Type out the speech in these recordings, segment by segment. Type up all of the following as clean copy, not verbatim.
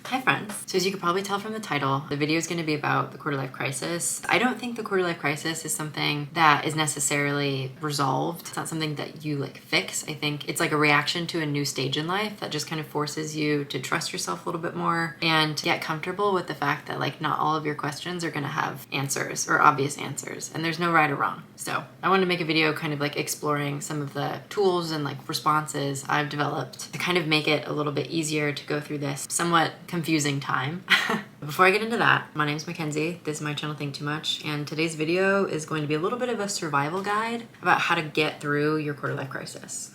Hi friends. So as you could probably tell from the title, the video is going to be about the quarter life crisis. I don't think the quarter life crisis is something that is necessarily resolved. It's not something that you like fix. I think it's like a reaction to a new stage in life that just kind of forces you to trust yourself a little bit more and get comfortable with the fact that like not all of your questions are going to have answers or obvious answers, and there's no right or wrong. So I wanted to make a video kind of like exploring some of the tools and like responses I've developed to kind of make it a little bit easier to go through this somewhat confusing time. Before I get into that, my name's Mackenzie. This is my channel Think Too Much, and today's video is going to be a little bit of a survival guide about how to get through your quarter life crisis.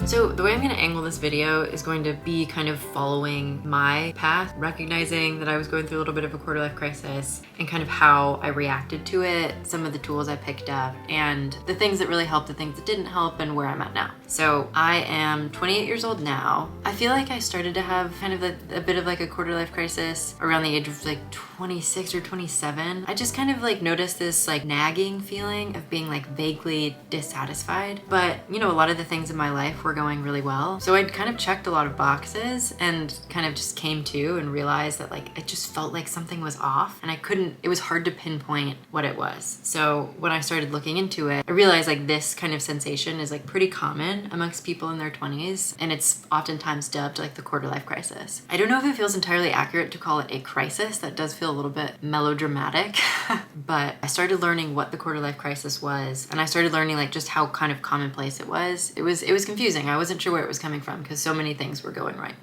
So the way I'm going to angle this video is going to be kind of following my path, recognizing that I was going through a little bit of a quarter life crisis and kind of how I reacted to it, some of the tools I picked up, and the things that really helped, the things that didn't help, and where I'm at now. So I am 28 years old now. I feel like I started to have kind of a bit of like a quarter life crisis around the age of like 26 or 27. I just kind of like noticed this like nagging feeling of being like vaguely dissatisfied. But you know, a lot of the things in my life were going really well. So I'd kind of checked a lot of boxes and kind of just came to and realized that like it just felt like something was off, and it was hard to pinpoint what it was. So when I started looking into it, I realized like this kind of sensation is like pretty common amongst people in their 20s, and it's oftentimes dubbed like the quarter life crisis. I don't know if it feels entirely accurate to call it a crisis. That does feel a little bit melodramatic, but I started learning what the quarter life crisis was, and I started learning like just how kind of commonplace it was. It was confusing. I wasn't sure where it was coming from because so many things were going right.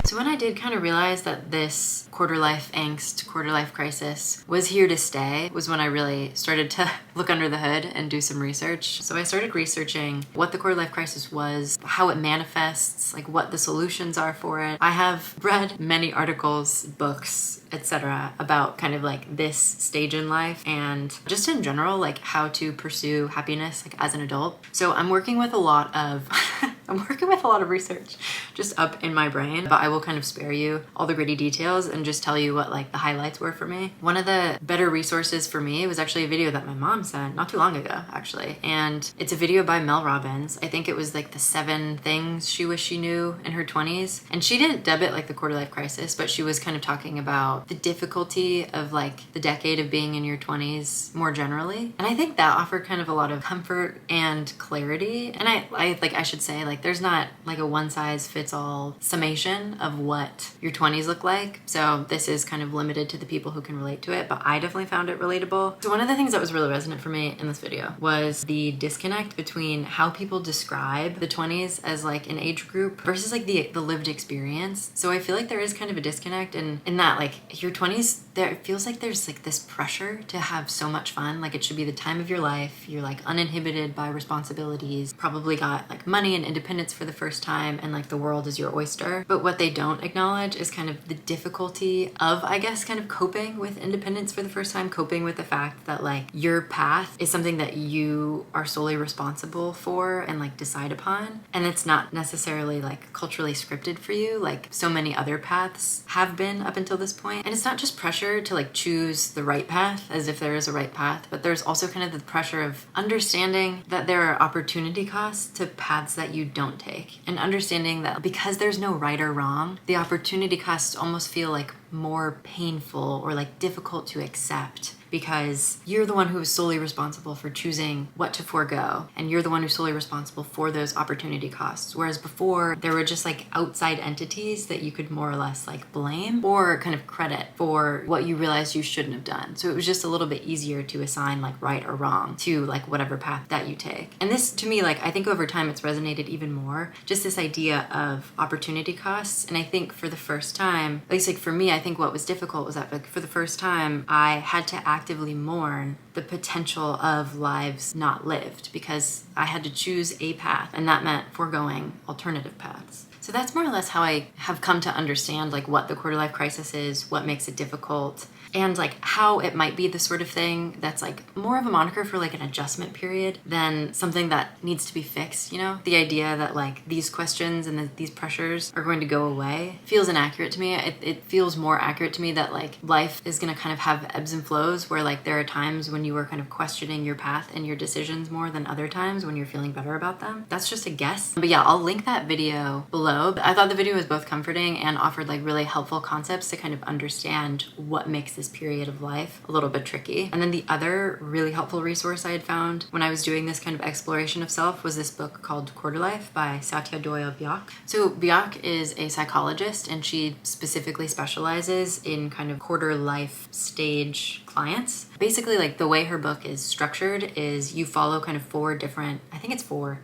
So when I did kind of realize that this quarter life angst, quarter life crisis was here to stay, was when I really started to look under the hood and do some research. So I started researching what the quarter life crisis was, how it manifests, like what the solutions are for it. I have read many articles, books, etc. about kind of like this stage in life and just in general, like how to pursue happiness like as an adult. So I'm working with a lot of research just up in my brain, but I will kind of spare you all the gritty details and just tell you what like the highlights were for me. One of the better resources for me was actually a video that my mom sent not too long ago, actually. And it's a video by Mel Robbins. I think it was like the 7 things she wished she knew in her 20s. And she didn't dub it like the quarter life crisis, but she was kind of talking about the difficulty of like the decade of being in your 20s more generally. And I think that offered kind of a lot of comfort and clarity. And I should say like there's not like a one size fits all summation of what your 20s look like. So this is kind of limited to the people who can relate to it, but I definitely found it relatable. So one of the things that was really resonant for me in this video was the disconnect between how people describe the 20s as like an age group versus like the lived experience. So I feel like there is kind of a disconnect in that like your 20s, it feels like there's like this pressure to have so much fun. Like it should be the time of your life. You're like uninhibited by responsibilities, probably got like money and independence for the first time, and like the world is your oyster. But what they don't acknowledge is kind of the difficulty of, I guess, kind of coping with independence for the first time, coping with the fact that like your path is something that you are solely responsible for and like decide upon. And it's not necessarily like culturally scripted for you like so many other paths have been up until this point. And it's not just pressure to like choose the right path as if there is a right path, but there's also kind of the pressure of understanding that there are opportunity costs to paths that you don't take, and understanding that because there's no right or wrong, the opportunity costs almost feel like more painful or like difficult to accept because you're the one who is solely responsible for choosing what to forego, and you're the one who's solely responsible for those opportunity costs. Whereas before, there were just like outside entities that you could more or less like blame or kind of credit for what you realized you shouldn't have done. So it was just a little bit easier to assign like right or wrong to like whatever path that you take. And this to me, like I think over time it's resonated even more, just this idea of opportunity costs. And I think for the first time, at least like for me, I think what was difficult was that like for the first time, I had to actively mourn the potential of lives not lived because I had to choose a path, and that meant foregoing alternative paths. So that's more or less how I have come to understand like what the quarter life crisis is, what makes it difficult, and like how it might be the sort of thing that's like more of a moniker for like an adjustment period than something that needs to be fixed, you know? The idea that like these questions and these pressures are going to go away feels inaccurate to me. It feels more accurate to me that like life is going to kind of have ebbs and flows where like there are times when you are kind of questioning your path and your decisions more than other times when you're feeling better about them. That's just a guess. But yeah, I'll link that video below. I thought the video was both comforting and offered like really helpful concepts to kind of understand what makes this period of life a little bit tricky. And then the other really helpful resource I had found when I was doing this kind of exploration of self was this book called Quarterlife by Satya Doyle Byak. So Byak is a psychologist and she specifically specializes in kind of quarter life stage clients. Basically, like the way her book is structured is you follow kind of four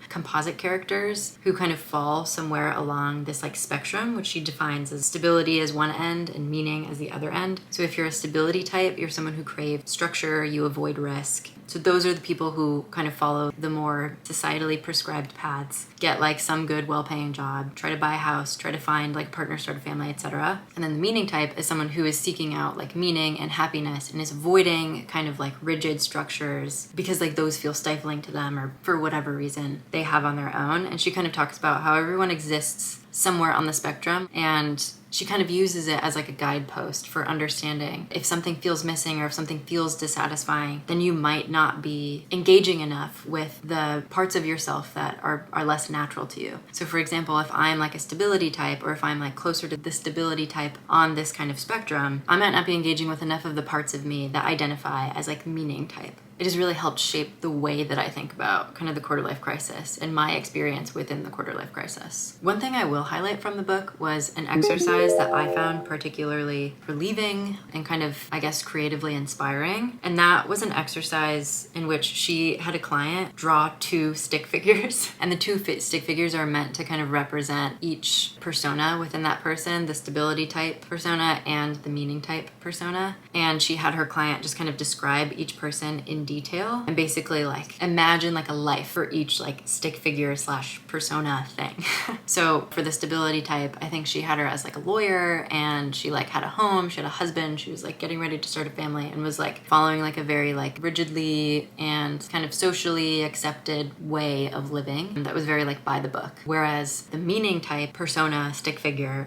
composite characters who kind of fall somewhere along this like spectrum, which she defines as stability as one end and meaning as the other end. So if you're a stability type, you're someone who craves structure, you avoid risk. So those are the people who kind of follow the more societally prescribed paths, get like some good well-paying job, try to buy a house, try to find like a partner, start a family, etc. And then the meaning type is someone who is seeking out like meaning and happiness and is avoiding kind of like rigid structures because like those feel stifling to them or for whatever reason they have on their own. And she kind of talks about how everyone exists somewhere on the spectrum, and she kind of uses it as like a guidepost for understanding if something feels missing or if something feels dissatisfying, then you might not be engaging enough with the parts of yourself that are less natural to you. So for example, if I'm like a stability type or if I'm like closer to the stability type on this kind of spectrum, I might not be engaging with enough of the parts of me that identify as like meaning type. It has really helped shape the way that I think about kind of the quarter life crisis and my experience within the quarter life crisis. One thing I will highlight from the book was an exercise that I found particularly relieving and kind of, I guess, creatively inspiring. And that was an exercise in which she had a client draw two stick figures. And the two stick figures are meant to kind of represent each persona within that person, the stability type persona and the meaning type persona. And she had her client just kind of describe each person in detail and basically like imagine like a life for each like stick figure / persona thing. So for the stability type, I think she had her as like a lawyer and she like had a home, she had a husband, she was like getting ready to start a family and was like following like a very like rigidly and kind of socially accepted way of living that was very like by the book. Whereas the meaning type persona stick figure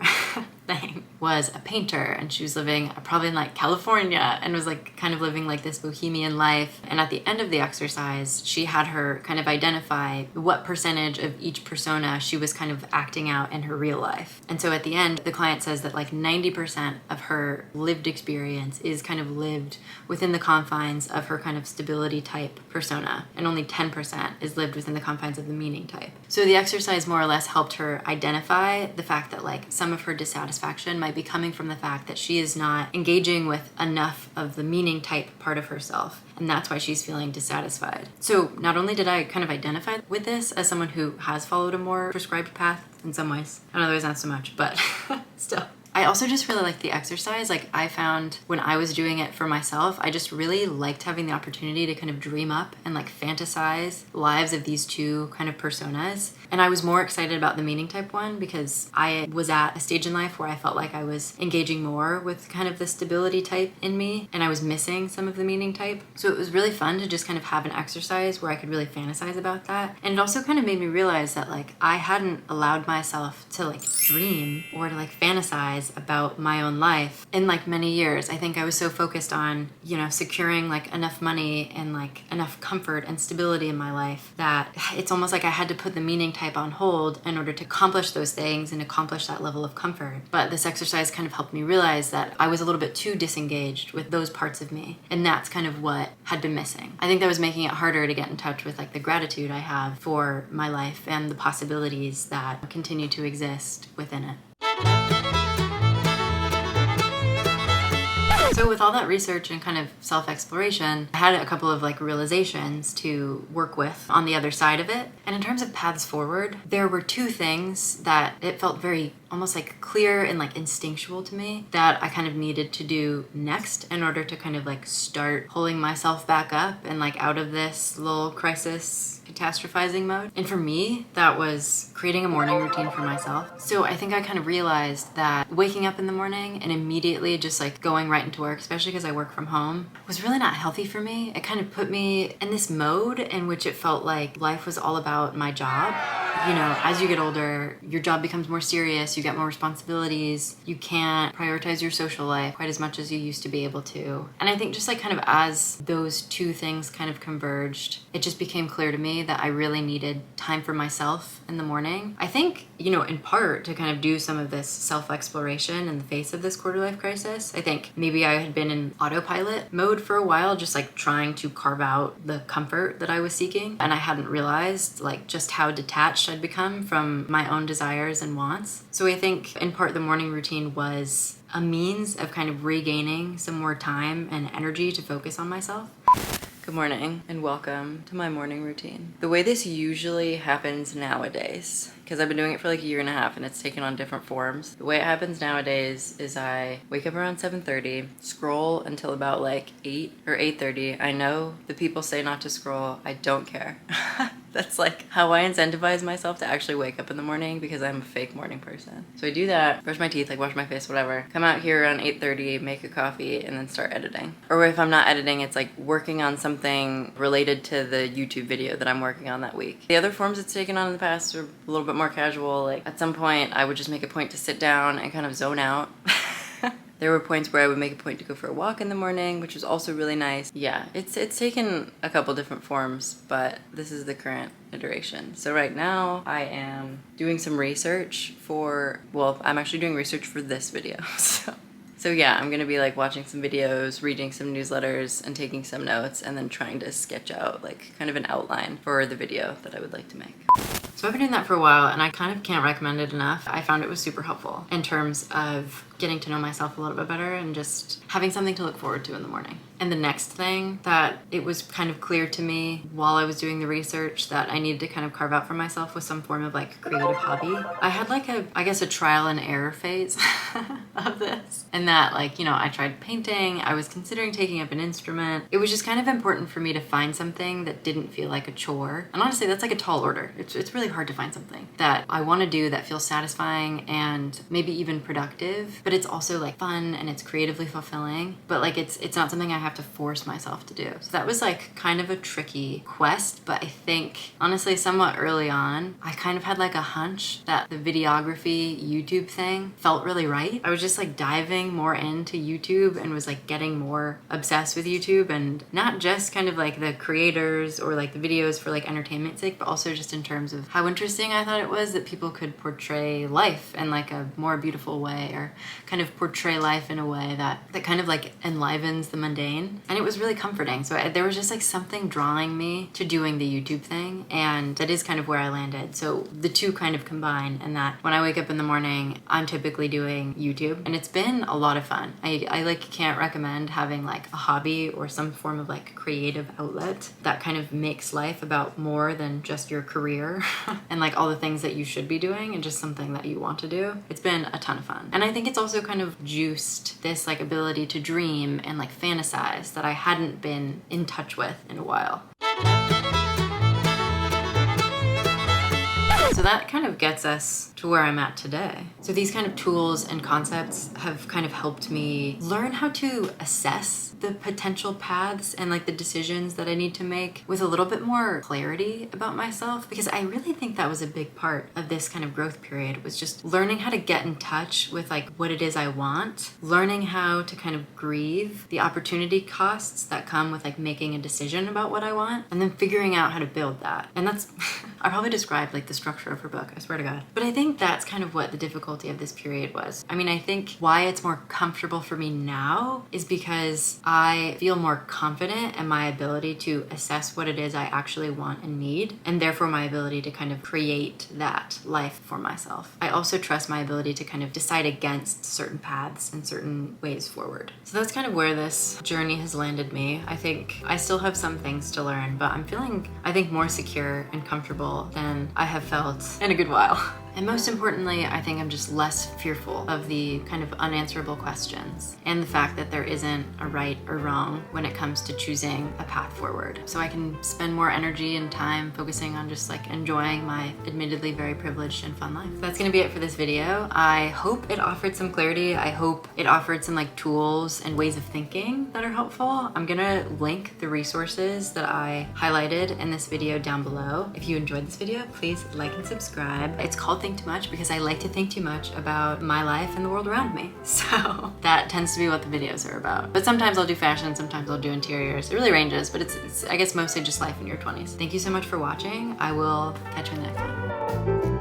thing was a painter and she was living probably in like California and was like kind of living like this bohemian life. And at the end of the exercise, she had her kind of identify what percentage of each persona she was kind of acting out in her real life. And so at the end, the client says that like 90% of her lived experience is kind of lived within the confines of her kind of stability type persona, and only 10% is lived within the confines of the meaning type. So the exercise more or less helped her identify the fact that like some of her dissatisfaction might be coming from the fact that she is not engaging with enough of the meaning type part of herself. And that's why she's feeling dissatisfied. So not only did I kind of identify with this as someone who has followed a more prescribed path in some ways, in other ways not so much, but still. I also just really liked the exercise. Like I found when I was doing it for myself, I just really liked having the opportunity to kind of dream up and like fantasize lives of these two kind of personas. And I was more excited about the meaning type one because I was at a stage in life where I felt like I was engaging more with kind of the stability type in me and I was missing some of the meaning type. So it was really fun to just kind of have an exercise where I could really fantasize about that. And it also kind of made me realize that like I hadn't allowed myself to like dream or to like fantasize about my own life in like many years. I think I was so focused on, you know, securing like enough money and like enough comfort and stability in my life that it's almost like I had to put the meaning type on hold in order to accomplish those things and accomplish that level of comfort. But this exercise kind of helped me realize that I was a little bit too disengaged with those parts of me. And that's kind of what had been missing. I think that was making it harder to get in touch with like the gratitude I have for my life and the possibilities that continue to exist within it. So with all that research and kind of self-exploration, I had a couple of like realizations to work with on the other side of it. And in terms of paths forward, there were two things that it felt very almost like clear and like instinctual to me that I kind of needed to do next in order to kind of like start pulling myself back up and like out of this little crisis catastrophizing mode. And for me, that was creating a morning routine for myself. So I think I kind of realized that waking up in the morning and immediately just like going right into work, especially because I work from home, was really not healthy for me. It kind of put me in this mode in which it felt like life was all about my job. You know, as you get older, your job becomes more serious, you get more responsibilities, you can't prioritize your social life quite as much as you used to be able to. And I think just like kind of as those two things kind of converged, it just became clear to me that I really needed time for myself in the morning. I think, you know, in part to kind of do some of this self-exploration in the face of this quarter life crisis. I think maybe I had been in autopilot mode for a while, just like trying to carve out the comfort that I was seeking. And I hadn't realized like just how detached I'd become from my own desires and wants. So I think in part the morning routine was a means of kind of regaining some more time and energy to focus on myself. Good morning and welcome to my morning routine. The way this usually happens nowadays, because I've been doing it for like a year and a half and it's taken on different forms. The way it happens nowadays is I wake up around 7:30, scroll until about like 8 or 8:30. I know the people say not to scroll. I don't care. That's like how I incentivize myself to actually wake up in the morning because I'm a fake morning person. So I do that, brush my teeth, like wash my face, whatever. Come out here around 8:30, make a coffee, and then start editing. Or if I'm not editing, it's like working on something related to the YouTube video that I'm working on that week. The other forms it's taken on in the past are a little bit more casual. Like at some point, I would just make a point to sit down and kind of zone out. There were points where I would make a point to go for a walk in the morning, which was also really nice. Yeah, it's taken a couple different forms, but this is the current iteration. So right now I am doing some research for, well, I'm actually doing research for this video. So yeah, I'm gonna be like watching some videos, reading some newsletters, and taking some notes, and then trying to sketch out like kind of an outline for the video that I would like to make. So I've been doing that for a while and I kind of can't recommend it enough. I found it was super helpful in terms of getting to know myself a little bit better and just having something to look forward to in the morning. And the next thing that it was kind of clear to me while I was doing the research that I needed to kind of carve out for myself was some form of like creative hobby. I had like I guess a trial and error phase of this. And that like, you know, I tried painting, I was considering taking up an instrument. It was just kind of important for me to find something that didn't feel like a chore. And honestly, that's like a tall order. It's really hard to find something that I want to do that feels satisfying and maybe even productive, but it's also like fun and it's creatively fulfilling, but like it's not something I have to force myself to do. So that was like kind of a tricky quest, but I think honestly somewhat early on, I kind of had like a hunch that the videography YouTube thing felt really right. I was just like diving more into YouTube and was like getting more obsessed with YouTube, and not just kind of like the creators or like the videos for like entertainment's sake, but also just in terms of how interesting I thought it was that people could portray life in like a more beautiful way, or kind of portray life in a way that kind of like enlivens the mundane. And it was really comforting. So there was just like something drawing me to doing the YouTube thing, and that is kind of where I landed. So the two kind of combine, and that when I wake up in the morning, I'm typically doing YouTube, and it's been a lot of fun. I like can't recommend having like a hobby or some form of like creative outlet that kind of makes life about more than just your career and like all the things that you should be doing and just something that you want to do. It's been a ton of fun. And I think it's also kind of juiced this like ability to dream and like fantasize that I hadn't been in touch with in a while. So that kind of gets us to where I'm at today. So these kind of tools and concepts have kind of helped me learn how to assess the potential paths and like the decisions that I need to make with a little bit more clarity about myself, because I really think that was a big part of this kind of growth period, was just learning how to get in touch with like what it is I want, learning how to kind of grieve the opportunity costs that come with like making a decision about what I want, and then figuring out how to build that. And that's I probably described like the structure of her book, I swear to God. But I think that's kind of what the difficulty of this period was. I mean, I think why it's more comfortable for me now is because I feel more confident in my ability to assess what it is I actually want and need, and therefore my ability to kind of create that life for myself. I also trust my ability to kind of decide against certain paths and certain ways forward. So that's kind of where this journey has landed me. I think I still have some things to learn, but I'm feeling, I think, more secure and comfortable than I have felt in a good while. And most importantly, I think I'm just less fearful of the kind of unanswerable questions and the fact that there isn't a right or wrong when it comes to choosing a path forward. So I can spend more energy and time focusing on just like enjoying my admittedly very privileged and fun life. So that's gonna be it for this video. I hope it offered some clarity. I hope it offered some like tools and ways of thinking that are helpful. I'm gonna link the resources that I highlighted in this video down below. If you enjoyed this video, please like and subscribe. It's called Think Too Much because I like to think too much about my life and the world around me. So that tends to be what the videos are about. But sometimes I'll do fashion, sometimes I'll do interiors. It really ranges, but it's I guess mostly just life in your 20s. Thank you so much for watching. I will catch you in the next one.